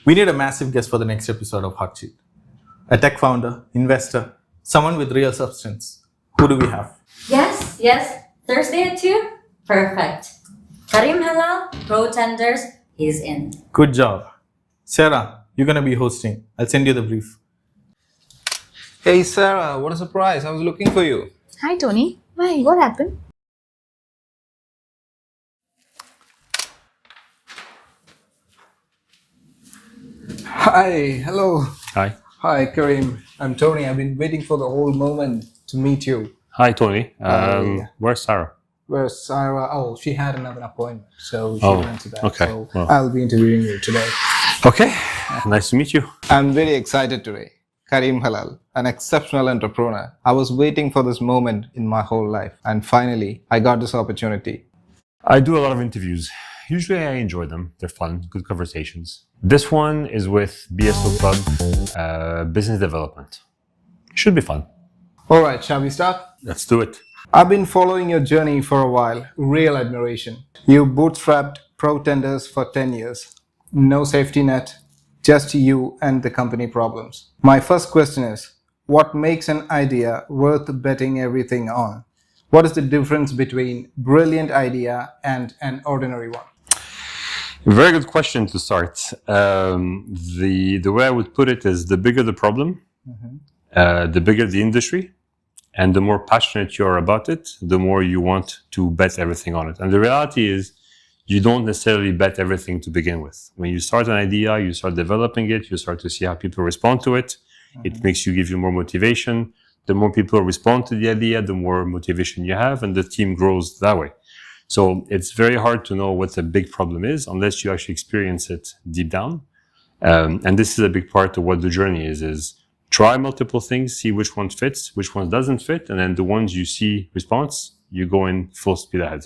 We need a massive guest for the next episode of HOTSEAT. A tech founder, investor, someone with real substance. Who do we have? Yes. Thursday at 2? Perfect. Karim Helal, pro tenders, he's in. Good job. Sarah, you're going to be hosting. I'll send you the brief. Hey Sarah, what a surprise. I was looking for you. Hi Tony. Why? What happened? Hi, hello. Hi. Hi, Karim. I'm Tony. I've been waiting for the whole moment to meet you. Hi, Tony. Hi. Where's Sarah? Where's Sarah? Oh, she had another appointment, so she Oh, went to that. okay. So Well. I'll be interviewing you today. Okay. Nice to meet you. I'm very excited today. Karim Helal, an exceptional entrepreneur. I was waiting for this moment in my whole life, and finally, I got this opportunity. I do a lot of interviews. Usually I enjoy them. They're fun, good conversations. This one is with BSO Club, Business Development. Should be fun. All right, shall we start? Let's do it. I've been following your journey for a while. Real admiration. You bootstrapped pro tenders for 10 years. No safety net, just you and the company problems. My first question is, what makes an idea worth betting everything on? What is the difference between brilliant idea and an ordinary one? Very good question to start. The way I would put it is the bigger the problem, the bigger the industry, and the more passionate you are about it, the more you want to bet everything on it. And the reality is, you don't necessarily bet everything to begin with. When you start an idea, you start developing it, you start to see how people respond to it. It makes you give you more motivation. The more people respond to the idea, the more motivation you have, and the team grows that way. So it's very hard to know what the big problem is unless you actually experience it deep down. And this is a big part of what the journey is try multiple things, see which one fits, which one doesn't fit, and then the ones you see response, you go in full speed ahead.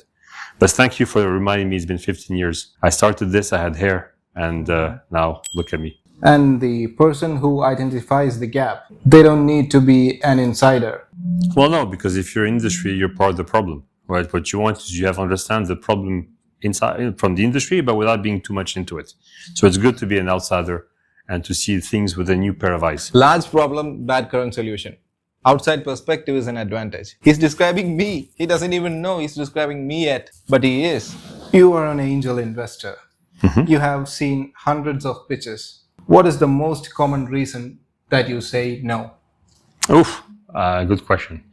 But thank you for reminding me, it's been 15 years. I started this, I had hair, and now look at me. And the person who identifies the gap, they don't need to be an insider. Well, no, because if you're industry, you're part of the problem, right? What you want is you have to understand the problem inside from the industry, but without being too much into it. So it's good to be an outsider and to see things with a new pair of eyes. Large problem, bad current solution. Outside perspective is an advantage. He's describing me. He doesn't even know he's describing me yet, but he is. You are an angel investor. You have seen hundreds of pitches. What is the most common reason that you say no? Good question.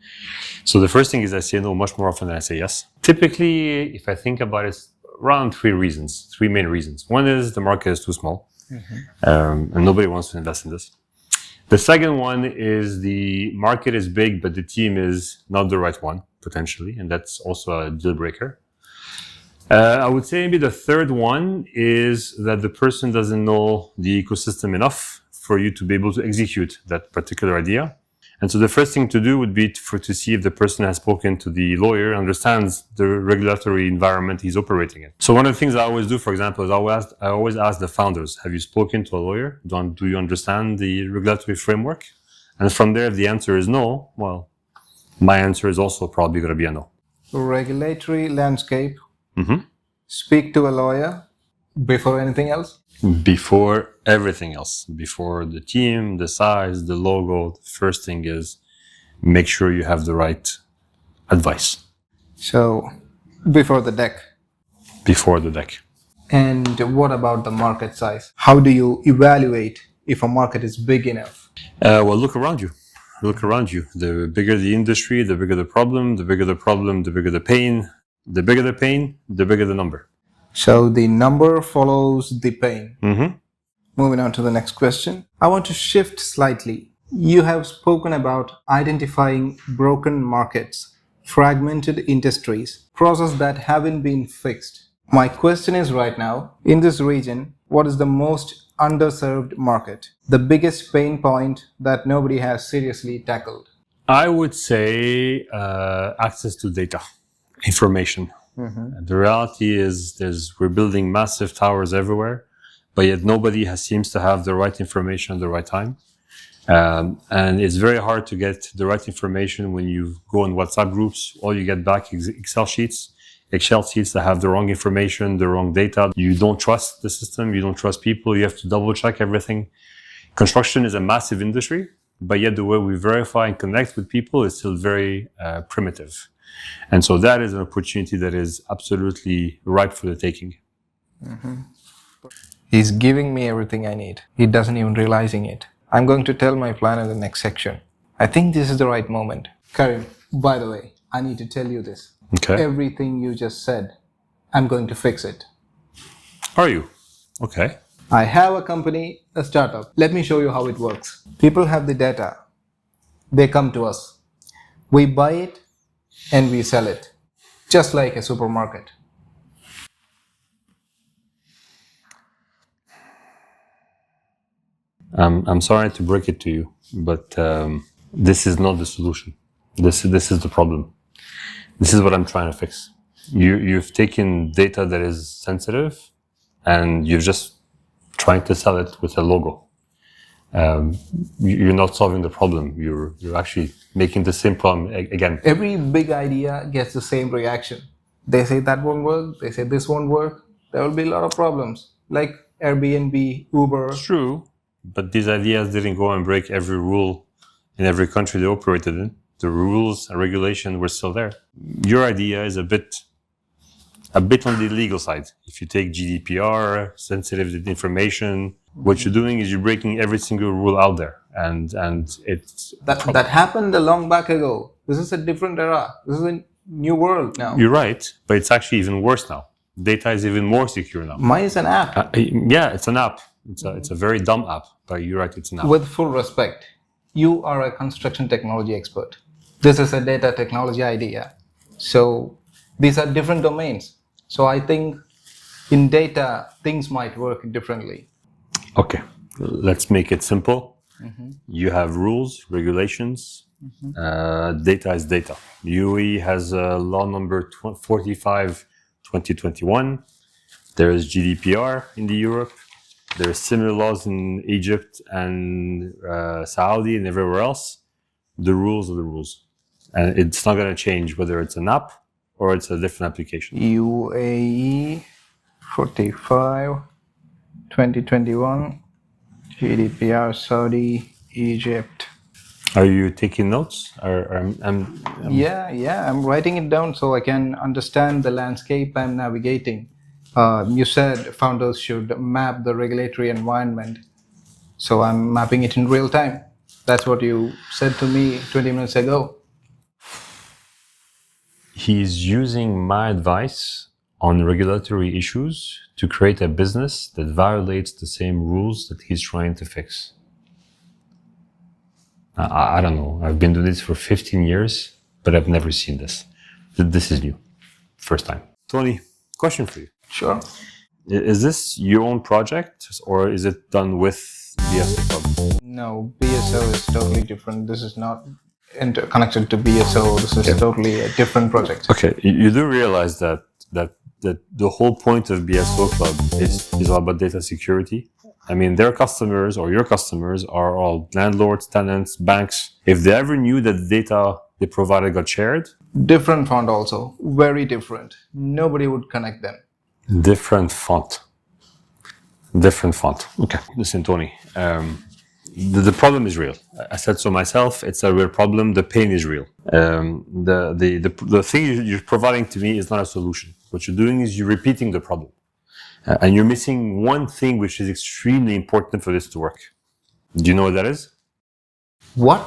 So the first thing is I say no much more often than I say yes. Typically, if I think about it, it's around three main reasons. One is the market is too small, and nobody wants to invest in this. The second one is the market is big, but the team is not the right one, potentially, and that's also a deal breaker. I would say maybe the third one is that the person doesn't know the ecosystem enough for you to be able to execute that particular idea. And so the first thing to do would be to see if the person has spoken to the lawyer, understands the regulatory environment he's operating in. So one of the things I always do, for example, is I always ask the founders, have you spoken to a lawyer? Do you understand the regulatory framework? And from there, if the answer is no, well, my answer is also probably going to be a no. Regulatory landscape. Speak to a lawyer before anything else? Before everything else, before the team, the size, the logo, the first thing is make sure you have the right advice. So, before the deck. Before the deck. And what about the market size? How do you evaluate if a market is big enough? Well, look around you. Look around you. The bigger the industry, the bigger the problem, the bigger the problem, the bigger the pain. The bigger the pain, the bigger the number. So the number follows the pain. Moving on to the next question. I want to shift slightly. You have spoken about identifying broken markets, fragmented industries, processes that haven't been fixed. My question is right now, in this region, what is the most underserved market? The biggest pain point that nobody has seriously tackled? I would say access to data. Information. The reality is we're building massive towers everywhere, but yet nobody seems to have the right information at the right time. And it's very hard to get the right information when you go in WhatsApp groups. All you get back is Excel sheets. Excel sheets that have the wrong information, the wrong data. You don't trust the system, you don't trust people, you have to double check everything. Construction is a massive industry, but yet the way we verify and connect with people is still very primitive. And so that is an opportunity that is absolutely ripe for the taking. He's giving me everything I need. He doesn't even realizing it. I'm going to tell my plan in the next section. I think this is the right moment. Karim, by the way, I need to tell you this. Okay. Everything you just said, I'm going to fix it. Are you? Okay. I have a company, a startup. Let me show you how it works. People have the data. They come to us. We buy it and we sell it, just like a supermarket. I'm sorry to break it to you, but this is not the solution. This is the problem. This is what I'm trying to fix. You've taken data that is sensitive, and you're just trying to sell it with a logo. You're not solving the problem. You're actually making the same problem again. Every big idea gets the same reaction. They say that won't work. They say this won't work. There will be a lot of problems, like Airbnb, Uber. It's true, but these ideas didn't go and break every rule in every country they operated in. The rules and regulation were still there. Your idea is a bit on the legal side. If you take GDPR, sensitive information, what you're doing is you're breaking every single rule out there, and it's That happened a long back ago. This is a different era. This is a new world now. You're right, but it's actually even worse now. Data is even more secure now. Mine is an app. Yeah, it's an app. It's a very dumb app, but you're right, it's an app. With full respect, you are a construction technology expert. This is a data technology idea. So these are different domains. So I think in data, things might work differently. Okay, let's make it simple. You have rules, regulations. Data is data. UAE has law number 45 2021. There is GDPR in the Europe. There are similar laws in Egypt and Saudi and everywhere else. The rules are the rules. And it's not going to change whether it's an app or it's a different application. UAE 45 2021 GDPR Saudi Egypt. Are you taking notes? Yeah, I'm writing it down so I can understand the landscape I'm navigating. You said founders should map the regulatory environment, so I'm mapping it in real time. That's what you said to me 20 minutes ago. He's using my advice on regulatory issues to create a business that violates the same rules that he's trying to fix. I don't know. I've been doing this for 15 years, but I've never seen this. This is new. First time. Tony, question for you. Sure. Is this your own project or is it done with BSO Club? No, BSO is totally different. This is not connected to BSO. This is totally a different project. Okay, you do realize that the whole point of BSO Club is all about data security. I mean, their customers or your customers are all landlords, tenants, banks. If they ever knew that the data they provided got shared. Different font also, very different. Nobody would connect them. Different font. Okay, listen, Tony. The problem is real. I said so myself. It's a real problem. The pain is real. The thing you're providing to me is not a solution. What you're doing is you're repeating the problem, and you're missing one thing which is extremely important for this to work. Do you know what that is? What?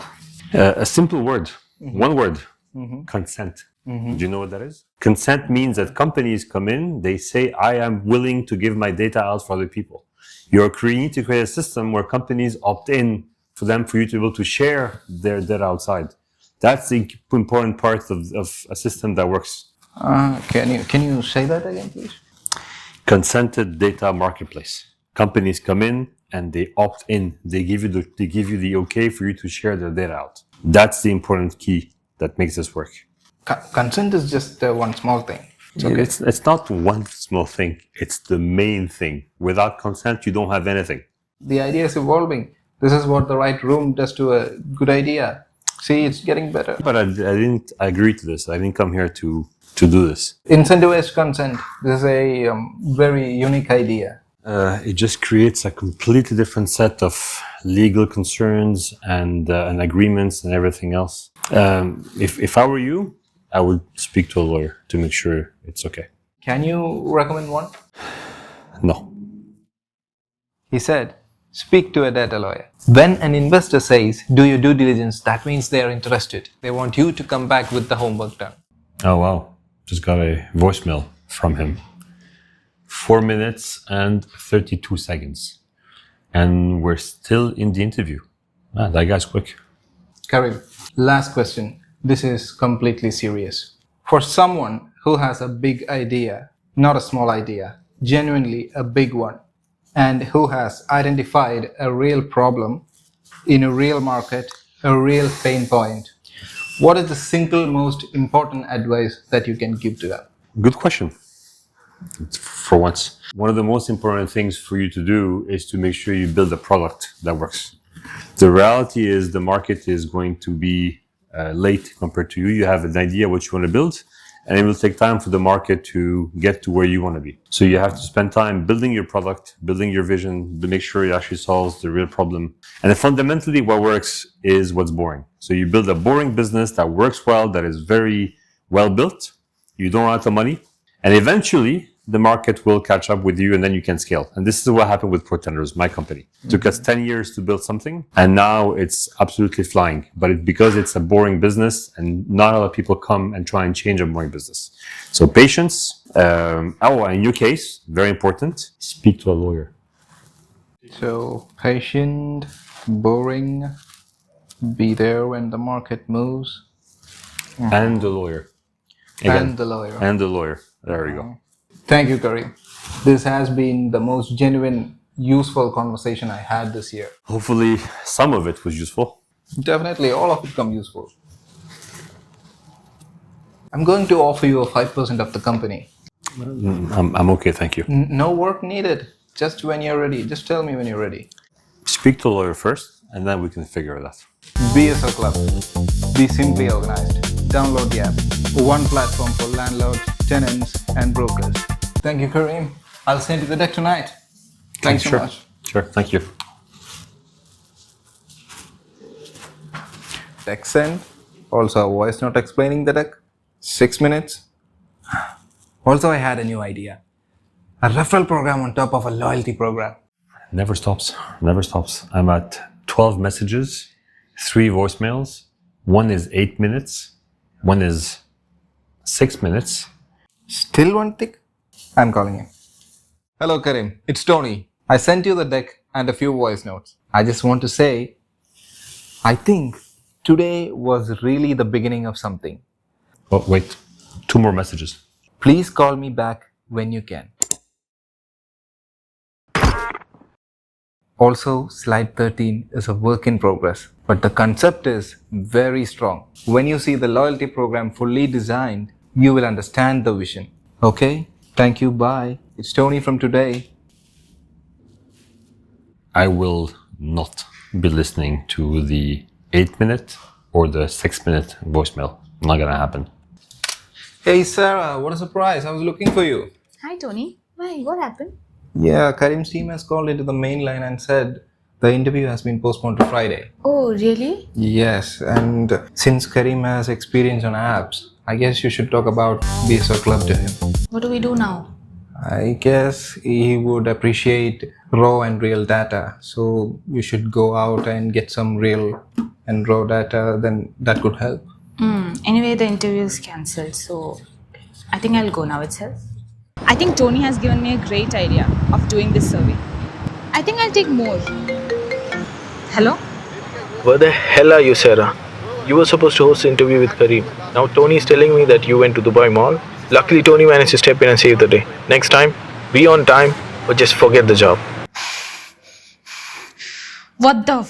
A simple word. One word. Consent. Do you know what that is? Consent means that companies come in, they say, I am willing to give my data out for other people. You're creating to create a system where companies opt in for you to be able to share their data outside. That's the important part of a system that works. Can you say that again, please? Consented data marketplace. Companies come in and they opt in. They give you the okay for you to share their data out. That's the important key that makes this work. Consent is just one small thing. Okay. It's not one small thing. It's the main thing. Without consent, you don't have anything. The idea is evolving. This is what the right room does to a good idea. See, it's getting better. But I didn't agree to this. I didn't come here to to do this. Incentivized consent. This is a very unique idea. It just creates a completely different set of legal concerns and agreements and everything else. If I were you, I would speak to a lawyer to make sure it's okay. Can you recommend one? No. He said, speak to a data lawyer. When an investor says, do your due diligence, that means they are interested. They want you to come back with the homework done. Oh, wow. Just got a voicemail from him. 4 minutes and 32 seconds. And we're still in the interview. That guy's quick. Karim, last question. This is completely serious. For someone who has a big idea, not a small idea, genuinely a big one, and who has identified a real problem in a real market, a real pain point, what is the single most important advice that you can give to them? Good question. For once. One of the most important things for you to do is to make sure you build a product that works. The reality is the market is going to be late compared to you. You have an idea what you want to build, and it will take time for the market to get to where you want to be. So you have to spend time building your product, building your vision, to make sure it actually solves the real problem. And then fundamentally what works is what's boring. So you build a boring business that works well, that is very well built. You don't have the money. And eventually the market will catch up with you and then you can scale. And this is what happened with Pretenders, my company. It took us 10 years to build something and now it's absolutely flying. But because it's a boring business and not a lot of people come and try and change a boring business. So patience. In your case, very important, speak to a lawyer. So patient, boring, be there when the market moves. And the lawyer. Again, And the lawyer. And the lawyer. There we go. Thank you, Karim. This has been the most genuine, useful conversation I had this year. Hopefully some of it was useful. Definitely, all of it come useful. I'm going to offer you a 5% of the company. I'm okay, thank you. No work needed. Just when you're ready. Just tell me when you're ready. Speak to a lawyer first, and then we can figure it out. BSO Club. Be simply organized. Download the app. One platform for landlords, tenants, and brokers. Thank you, Karim. I'll send you the deck tonight. Thanks so much. Sure, thank you. Deck send. Also a voice note explaining the deck. 6 minutes. Also, I had a new idea. A referral program on top of a loyalty program. Never stops, never stops. I'm at 12 messages, 3 voicemails. One is 8 minutes. One is 6 minutes. Still one tick? I'm calling him. Hello, Karim. It's Tony. I sent you the deck and a few voice notes. I just want to say, I think today was really the beginning of something. Oh, wait. 2 more messages. Please call me back when you can. Also, slide 13 is a work in progress, but the concept is very strong. When you see the loyalty program fully designed, you will understand the vision. Okay? Thank you. Bye. It's Tony from today. I will not be listening to the 8-minute or the 6-minute voicemail. Not gonna happen. Hey Sarah, what a surprise. I was looking for you. Hi, Tony. Why? What happened? Yeah, Karim's team has called into the main line and said the interview has been postponed to Friday. Oh, really? Yes, and since Karim has experience on apps, I guess you should talk about BSO Club to him. What do we do now? I guess he would appreciate raw and real data. So you should go out and get some real and raw data, then that could help. Anyway, the interview is cancelled, so I think I'll go now itself. I think Tony has given me a great idea of doing this survey. I think I'll take more. Hello? Where the hell are you, Sarah? You were supposed to host the interview with Karim. Now Tony is telling me that you went to Dubai Mall. Luckily, Tony managed to step in and save the day. Next time, be on time or just forget the job. What the